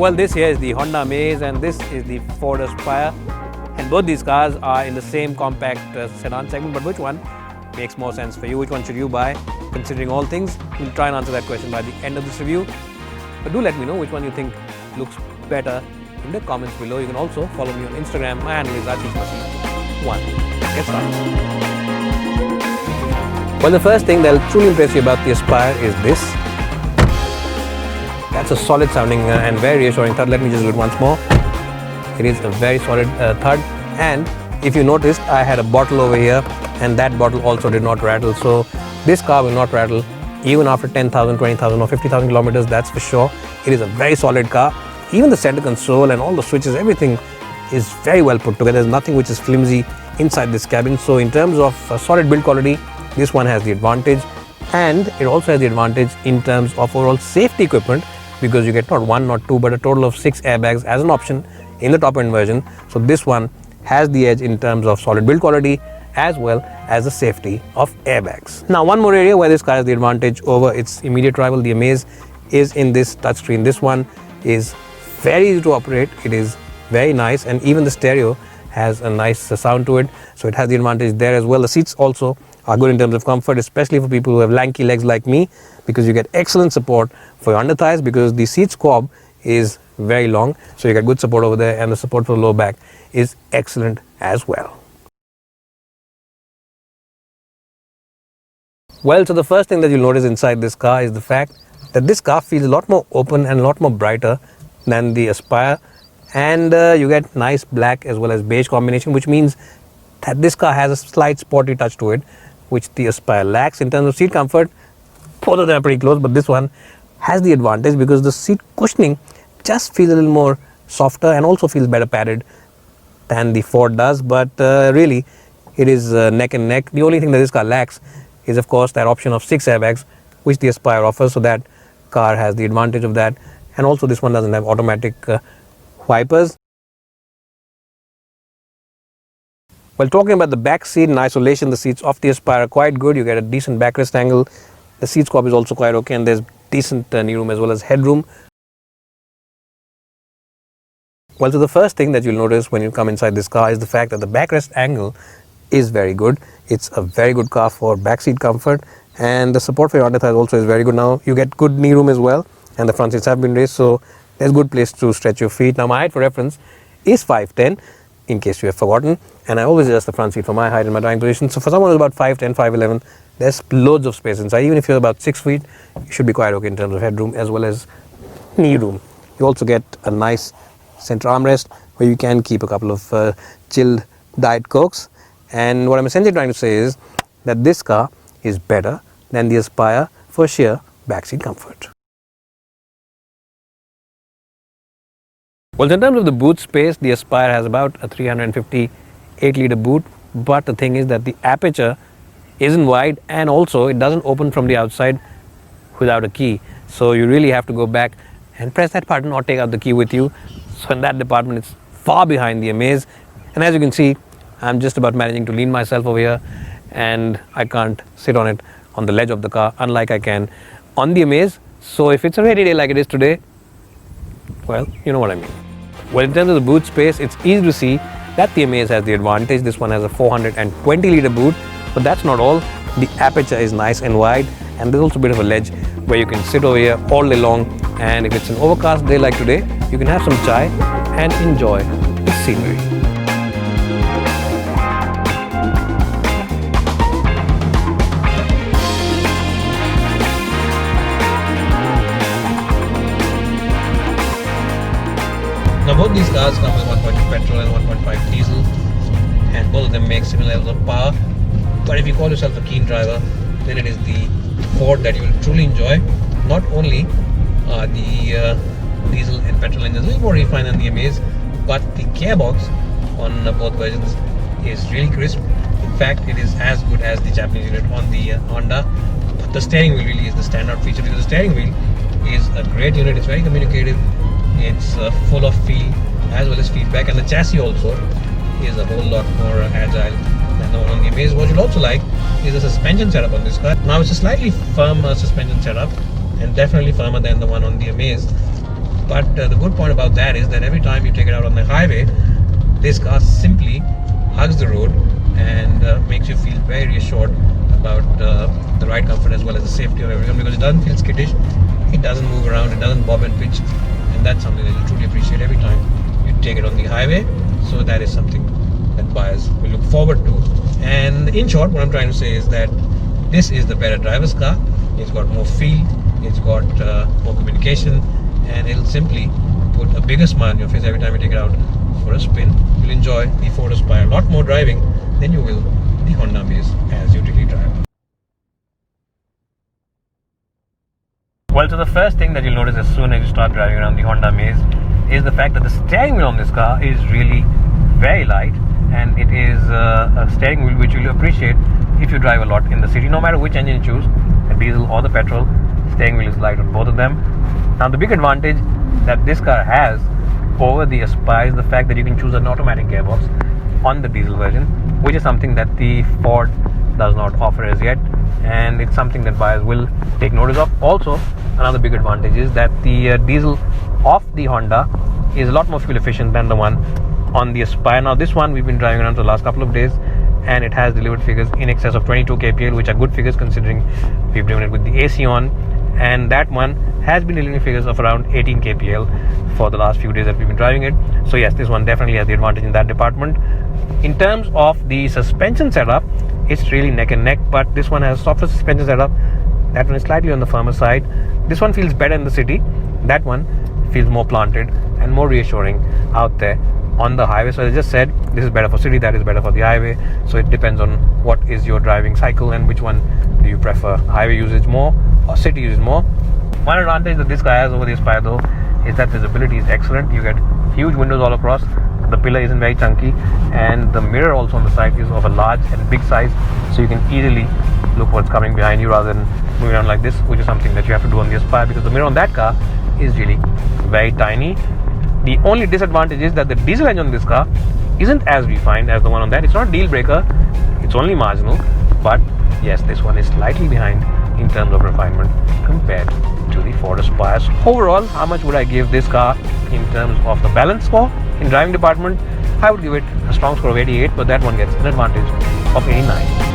Well, this here is the Honda Amaze and this is the Ford Aspire, and both these cars are in the same compact sedan segment. But which one makes more sense for you? Which one should you buy? Considering all things, we'll try and answer that question by the end of this review. But do let me know which one you think looks better in the comments below. You can also follow me on Instagram. My handle is Backseat1. Get started. Well, the first thing that will truly impress you about the Aspire is this. That's a solid sounding and very reassuring thud. Let me just do it once more. It is a very solid thud, and if you noticed, I had a bottle over here and that bottle also did not rattle. So this car will not rattle even after 10,000, 20,000 or 50,000 kilometers, that's for sure. It is a very solid car. Even the center console and all the switches, everything is very well put together. There's nothing which is flimsy inside this cabin. So in terms of solid build quality, this one has the advantage, and it also has the advantage in terms of overall safety equipment, because you get not one, not two, but a total of 6 airbags as an option in the top end version. So this one has the edge in terms of solid build quality as well as the safety of airbags. Now, one more area where this car has the advantage over its immediate rival, the Amaze, is in this touchscreen. This one is very easy to operate. It is very nice, and even the stereo has a nice sound to it. So it has the advantage there as well. The seats also are good in terms of comfort, especially for people who have lanky legs like me, because you get excellent support for your under thighs, because the seat squab is very long, so you get good support over there, and the support for the low back is excellent as well. Well, so the first thing that you'll notice inside this car is the fact that this car feels a lot more open and a lot more brighter than the Aspire, and you get nice black as well as beige combination, which means that this car has a slight sporty touch to it, which the Aspire lacks. In terms of seat comfort, both of them are pretty close, but this one has the advantage because the seat cushioning just feels a little more softer and also feels better padded than the Ford does. But really, it is neck and neck. The only thing that this car lacks is, of course, that option of 6 airbags, which the Aspire offers. So that car has the advantage of that. And also, this one doesn't have automatic wipers. Well, talking about the back seat and isolation, the seats of the Aspire are quite good. You get a decent backrest angle. The seat squab is also quite okay, and there's decent knee room as well as headroom. Well, so the first thing that you'll notice when you come inside this car is the fact that the backrest angle is very good. It's a very good car for backseat comfort, and the support for your under thighs also is very good. Now, you get good knee room as well, and the front seats have been raised, so there's good place to stretch your feet. Now, my height for reference is 5'10", in case you have forgotten, and I always adjust the front seat for my height and my driving position. So for someone who's about 5'10", 5'11", there's loads of space inside. Even if you're about 6 feet, you should be quite okay in terms of headroom as well as knee room. You also get a nice center armrest where you can keep a couple of chilled Diet Cokes. And what I'm essentially trying to say is that this car is better than the Aspire for sheer backseat comfort. Well, in terms of the boot space, the Aspire has about a 358-litre boot, but the thing is that the aperture isn't wide, and also it doesn't open from the outside without a key. So you really have to go back and press that button or take out the key with you. So in that department, it's far behind the Amaze. And as you can see, I'm just about managing to lean myself over here, and I can't sit on it on the ledge of the car, unlike I can on the Amaze. So if it's a rainy day like it is today, well, you know what I mean. Well, in terms of the boot space, it's easy to see that the Amaze has the advantage. This one has a 420-litre boot, but that's not all. The aperture is nice and wide, and there's also a bit of a ledge where you can sit over here all day long. And if it's an overcast day like today, you can have some chai and enjoy the scenery. Now, both these cars come with 1.2 petrol and 1.5 diesel, and both of them make similar levels of power. But if you call yourself a keen driver, then it is the Ford that you will truly enjoy. Not only the diesel and petrol engines a little more refined than the Amaze, but the gearbox on both versions is really crisp. In fact, it is as good as the Japanese unit on the Honda. But the steering wheel really is the standout feature, because the steering wheel is a great unit. It's very communicative. It's full of feel as well as feedback, and the chassis also is a whole lot more agile than the one on the Amaze. What you'll also like is the suspension setup on this car. Now, it's a slightly firm suspension setup, and definitely firmer than the one on the Amaze. But the good point about that is that every time you take it out on the highway, this car simply hugs the road and makes you feel very reassured about the ride comfort as well as the safety of everyone, because it doesn't feel skittish, it doesn't move around, it doesn't bob and pitch, and that's something that you truly appreciate every time you take it on the highway. So that is something that buyers will look forward to. And in short, what I'm trying to say is that this is the better driver's car. It's got more feel, it's got more communication, and it'll simply put a bigger smile on your face every time you take it out for a spin. You'll enjoy the Ford Aspire a lot more driving than you will the Honda Amaze as you daily drive. Well, so the first thing that you'll notice as soon as you start driving around the Honda Amaze is the fact that the steering wheel on this car is really very light, and it is a steering wheel which you'll appreciate if you drive a lot in the city. No matter which engine you choose, the diesel or the petrol, steering wheel is light on both of them. Now the big advantage that this car has over the Aspire is the fact that you can choose an automatic gearbox on the diesel version, which is something that the Ford does not offer as yet, and it's something that buyers will take notice of. Also, another big advantage is that the diesel of the Honda is a lot more fuel efficient than the one on the Aspire. Now this one we've been driving around for the last couple of days, and it has delivered figures in excess of 22 kpl, which are good figures considering we've driven it with the AC on, and that one has been delivering figures of around 18 kpl for the last few days that we've been driving it. So yes, this one definitely has the advantage in that department. In terms of the suspension setup, it's really neck and neck, but this one has softer suspension setup. That one is slightly on the firmer side. This one feels better in the city. That one feels more planted and more reassuring out there on the highway. So as I just said, this is better for city, that is better for the highway. So it depends on what is your driving cycle and which one do you prefer, highway usage more or city usage more. One advantage that this car has over the Aspire though is that visibility is excellent. You get huge windows all across, the pillar isn't very chunky, and the mirror also on the side is of a large and big size, so you can easily look what's coming behind you rather than moving around like this, which is something that you have to do on the Aspire because the mirror on that car is really very tiny. The only disadvantage is that the diesel engine on this car isn't as refined as the one on that. It's not a deal breaker, it's only marginal, but yes, this one is slightly behind in terms of refinement compared to the Ford Aspire. So overall, how much would I give this car in terms of the balance score in driving department? I would give it a strong score of 88, but that one gets an advantage of 89.